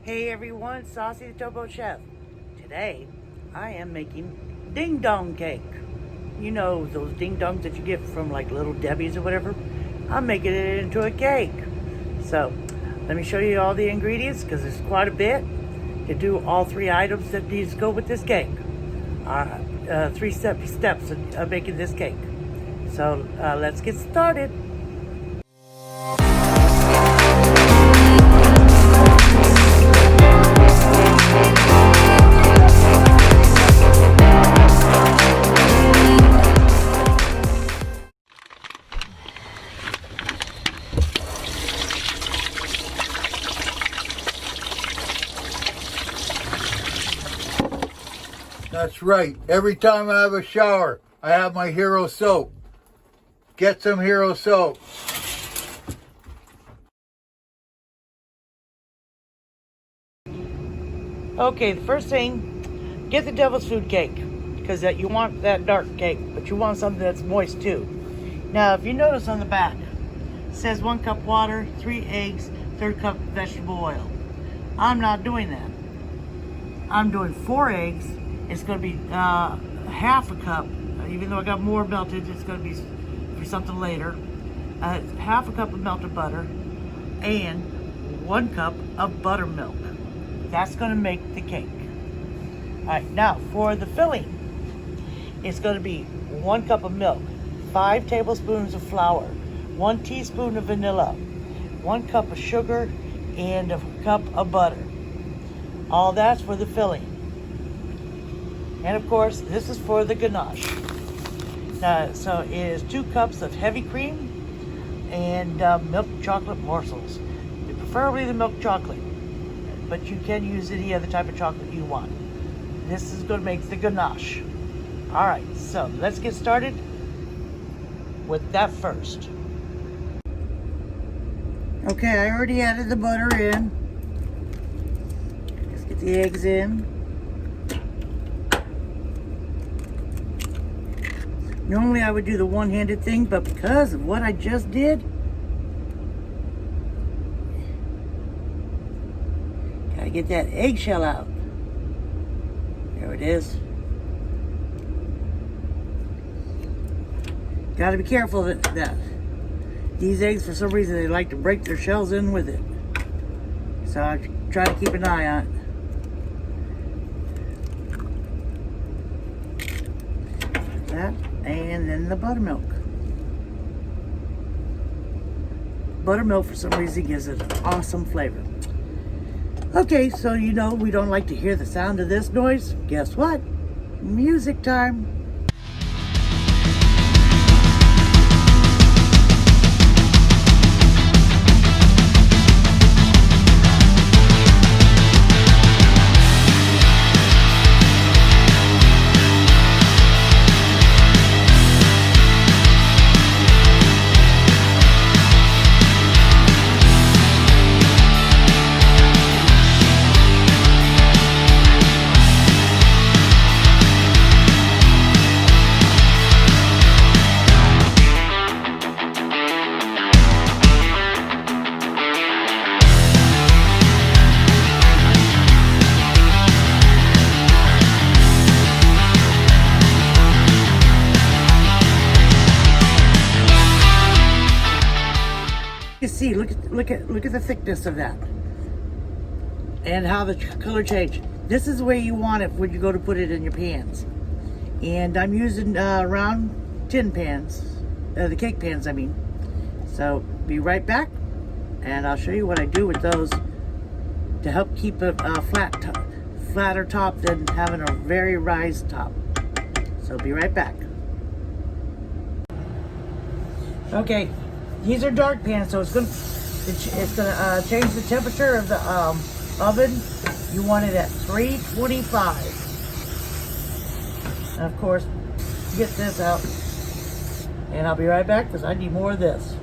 Hey everyone, Saucy the Towboat Chef. Today, I am making ding dong cake. You know, those ding dongs that you get from like Little Debbie's or whatever. I'm making it into a cake. So, let me show you all the ingredients because there's quite a bit to do all three items that need to go with this cake. Three steps of making this cake. So, let's get started. That's right. Every time I have a shower, I have my Hero soap. Get some Hero soap. Okay, the first thing, get the devil's food cake because you want that dark cake, but you want something that's moist too. Now, if you notice on the back, it says 1 cup water, 3 eggs, 1/3 cup vegetable oil. I'm not doing that. I'm doing 4 eggs. It's going to be half a cup, even though I got more melted, it's going to be for something later. Half a cup of melted butter and 1 cup of buttermilk. That's going to make the cake. All right, now for the filling, it's going to be 1 cup of milk, 5 tablespoons of flour, 1 teaspoon of vanilla, 1 cup of sugar, and a cup of butter. All that's for the filling. And of course, this is for the ganache. So it is 2 cups of heavy cream and milk chocolate morsels. Preferably the milk chocolate, but you can use any other type of chocolate you want. This is going to make the ganache. All right, so let's get started with that first. Okay, I already added the butter in. Let's get the eggs in. Normally I would do the one-handed thing, but because of what I just did, gotta get that eggshell out. There it is. Gotta be careful that these eggs, for some reason, they like to break their shells in with it. So I try to keep an eye on it. That. And then the buttermilk. Buttermilk, for some reason, gives it an awesome flavor. Okay, so you know we don't like to hear the sound of this noise. Guess what? Music time. You see, look at the thickness of that, and how the color changed. This is the way you want it when you go to put it in your pans. And I'm using round tin pans, the cake pans, I mean. So be right back, and I'll show you what I do with those to help keep a flatter top than having a very raised top. So be right back. Okay. These are dark pans, so it's gonna change the temperature of the oven. You want it at 325. And of course, get this out, and I'll be right back because I need more of this.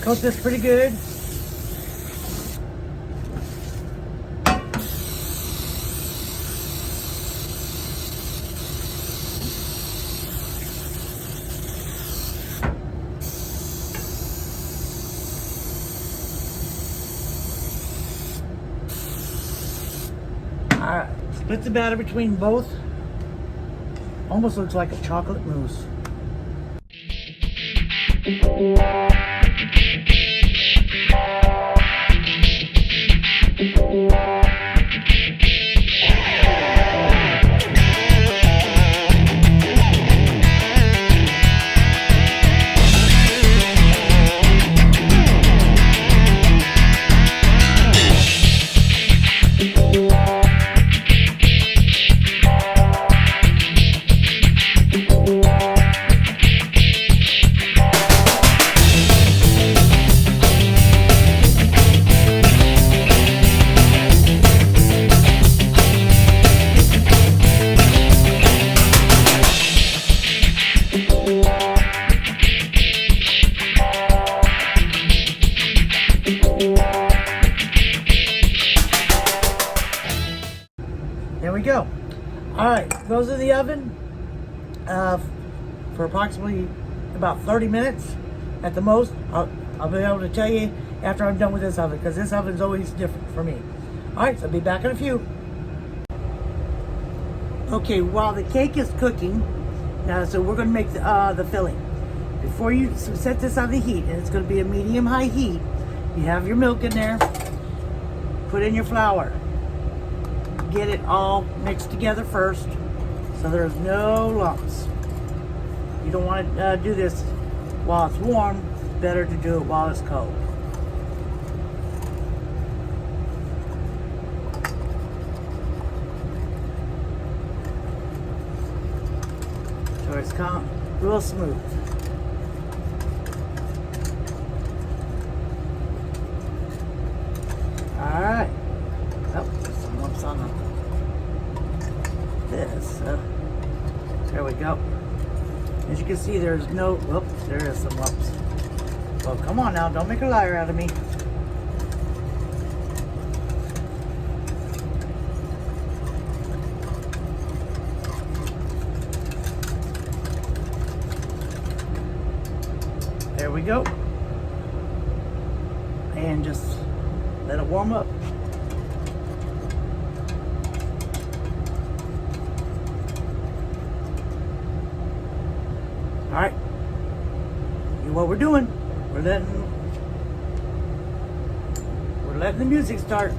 Coat this pretty good. Alright, split the batter between both. Almost looks like a chocolate mousse. There we go. Alright, those in the oven for approximately about 30 minutes at the most. I'll be able to tell you after I'm done with this oven, because this oven's always different for me. Alright, so I'll be back in a few. Okay, while the cake is cooking, now so we're going to make the filling. Before you set this on the heat, and it's going to be a medium-high heat, you have your milk in there, put in your flour. Get it all mixed together first so there's no lumps. You don't want to do this while it's warm. It's better to do it while it's cold. So it's kind of real smooth. Alright. Oh, there's some lumps on this. There we go. As you can see, there's no, whoops, there is some lumps. Well, come on now, don't make a liar out of me. There we go. And just let it warm up. All right, what we're doing, we're letting the music start.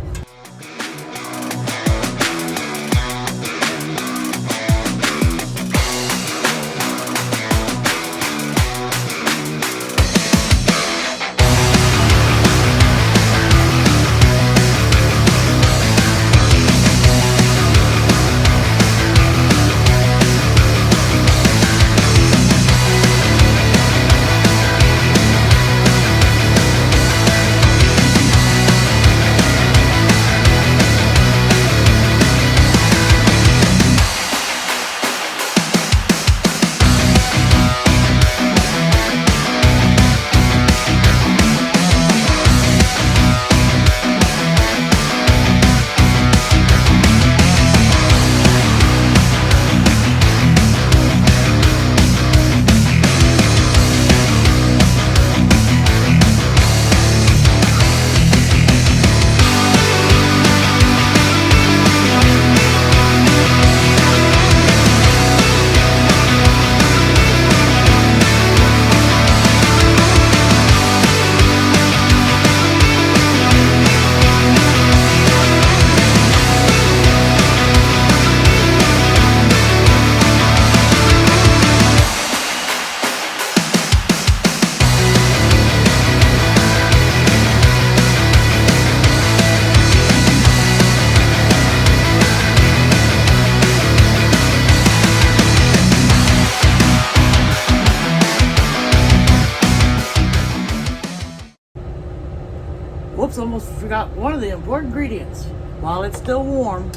Whoops, almost forgot one of the important ingredients. While it's still warm,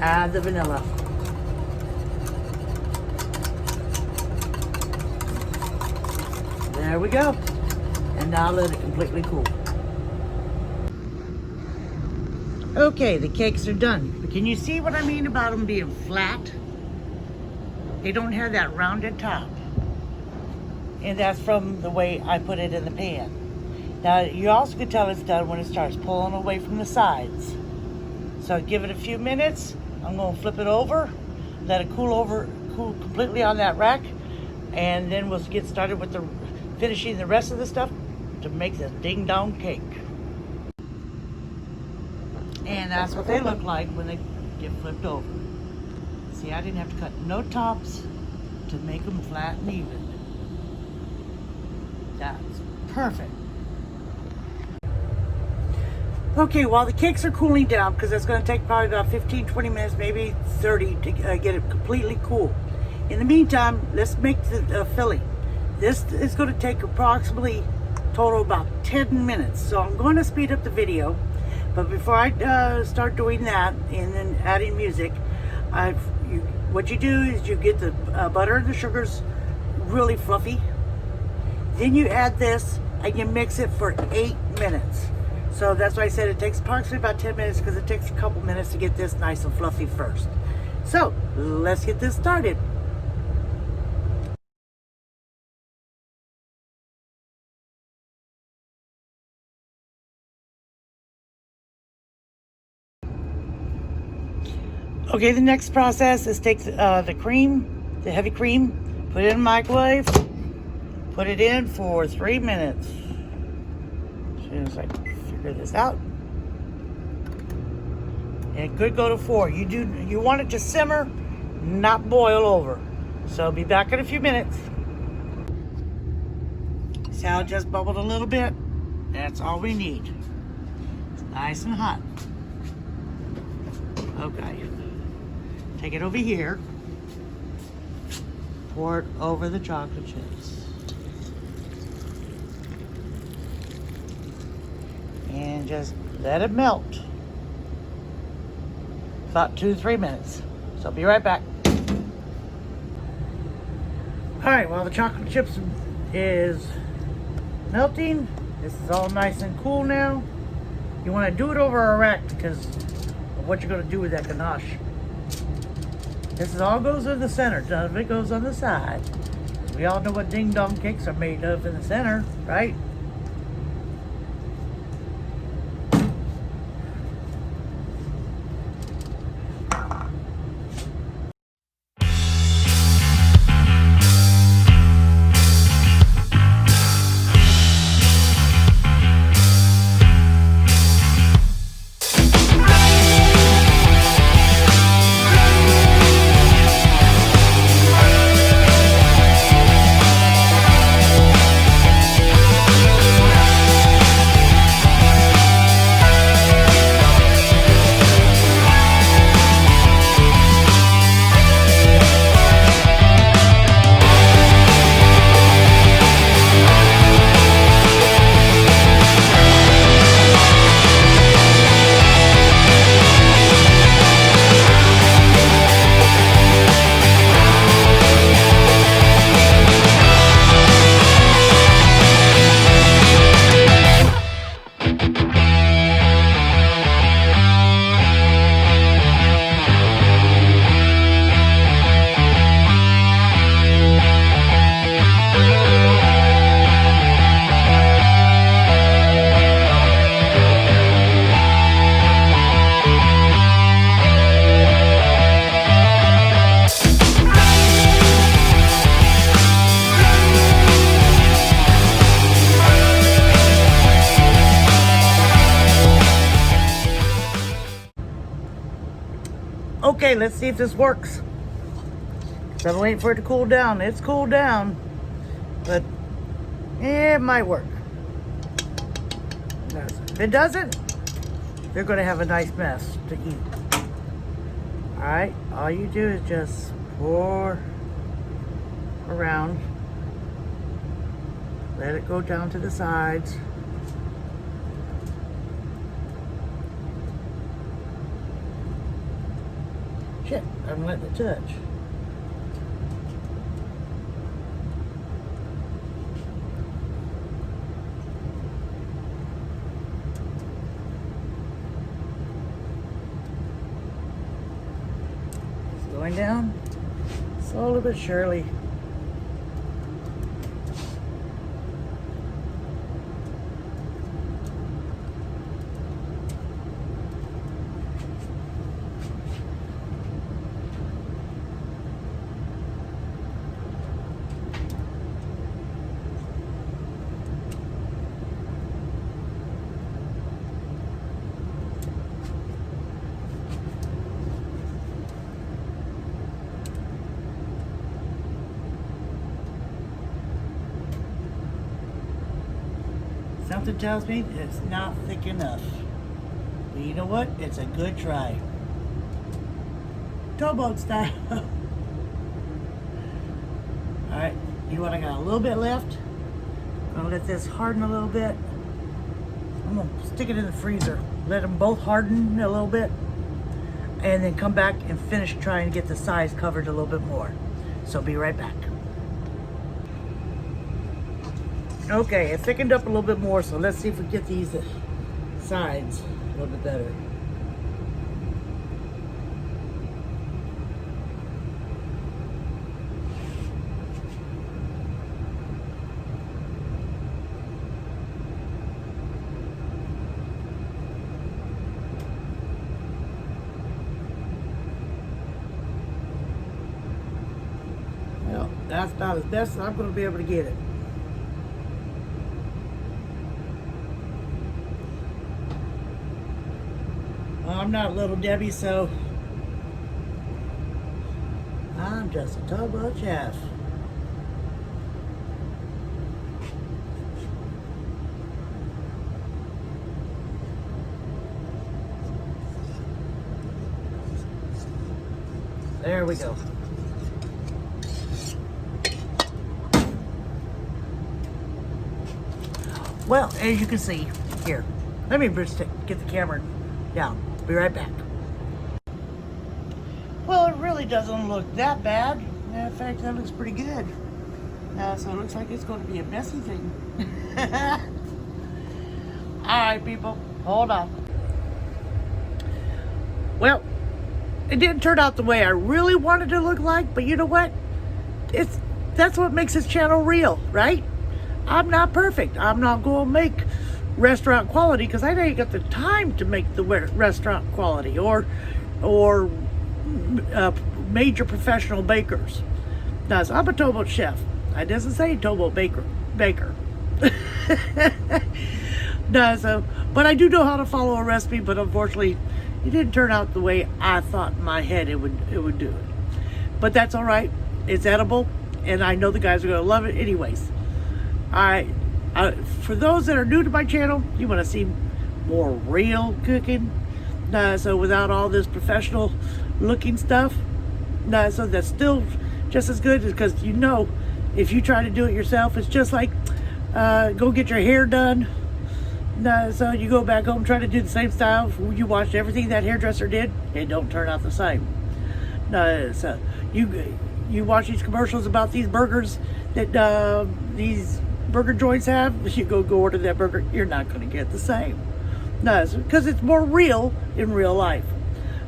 add the vanilla. There we go. And now let it completely cool. Okay, the cakes are done. But can you see what I mean about them being flat? They don't have that rounded top. And that's from the way I put it in the pan. Now, you also can tell it's done when it starts pulling away from the sides. So give it a few minutes, I'm going to flip it over, let it cool completely on that rack, and then we'll get started with finishing the rest of the stuff to make this ding dong cake. And that's what they look like when they get flipped over. See, I didn't have to cut no tops to make them flat and even. That's perfect. Okay, while the cakes are cooling down, because it's going to take probably about 15-20 minutes, maybe 30 to get it completely cool. In the meantime, let's make the filling. This is going to take approximately total about 10 minutes. So I'm going to speed up the video. But before I start doing that and then adding music, what you do is you get the butter and the sugars really fluffy. Then you add this and you mix it for 8 minutes. So that's why I said it takes approximately about 10 minutes, because it takes a couple minutes to get this nice and fluffy first. So let's get this started. Okay, the next process is take the cream, the heavy cream, put it in the microwave, put it in for 3 minutes. As soon as I figure this out. And it could go to 4. You want it to simmer, not boil over. So be back in a few minutes. See how it just bubbled a little bit? That's all we need. It's nice and hot. Okay. Take it over here. Pour it over the chocolate chips. And just let it melt. About 2 to 3 minutes. So I'll be right back. Alright, while the chocolate chips is melting, this is all nice and cool now. You want to do it over a rack because of what you're going to do with that ganache. This all goes in the center. None of it goes on the side. We all know what ding dong cakes are made of in the center, right? Okay, let's see if this works. So I'm waiting for it to cool down. It's cooled down, but it might work. If it doesn't, they're going to have a nice mess to eat. Alright, all you do is just pour around. Let it go down to the sides. Shit, I'm letting it touch. It's going down slowly but surely. Something tells me it's not thick enough. But you know what? It's a good try. Towboat style. Alright, you know what? I got a little bit left. I'm going to let this harden a little bit. I'm going to stick it in the freezer. Let them both harden a little bit. And then come back and finish trying to get the sides covered a little bit more. So be right back. Okay, it thickened up a little bit more, so let's see if we get these sides a little bit better. Well, that's about as best as I'm going to be able to get it. Well, I'm not Little Debbie, so I'm just a towboat chef. There we go. Well, as you can see, here, let me just get the camera down. Be right back. Well, it really doesn't look that bad. In fact, that looks pretty good. So it looks like it's going to be a messy thing. Alright, people, hold on. Well, it didn't turn out the way I really wanted it to look like, but you know what? That's what makes this channel real, right? I'm not perfect. I'm not going to make restaurant quality because I ain't got the time to make the restaurant quality or major professional bakers. Now, so I'm a towboat chef. I doesn't say towboat baker. No, so but I do know how to follow a recipe, but unfortunately it didn't turn out the way I thought in my head it would do it. But that's all right. It's edible, and I know the guys are going to love it anyways. For those that are new to my channel, you want to see more real cooking, so without all this professional looking stuff, so that's still just as good, because you know, if you try to do it yourself, it's just like go get your hair done. So you go back home, try to do the same style. You watched everything that hairdresser did, it don't turn out the same. So you watch these commercials about these burgers that these burger joints have, you go order that burger, you're not going to get the same. No, because it's more real in real life.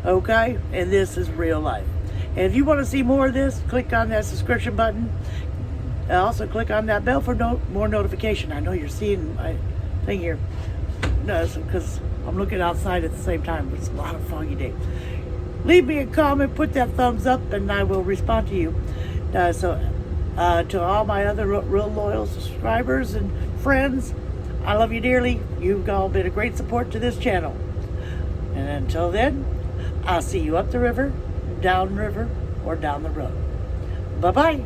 Okay? And this is real life. And if you want to see more of this, click on that subscription button. And also click on that bell for more notification. I know you're seeing my thing here. No, because I'm looking outside at the same time, but it's a lot of foggy day. Leave me a comment, put that thumbs up, and I will respond to you. To all my other real loyal subscribers and friends, I love you dearly. You've all been a great support to this channel. And until then, I'll see you up the river, down river, or down the road. Bye-bye.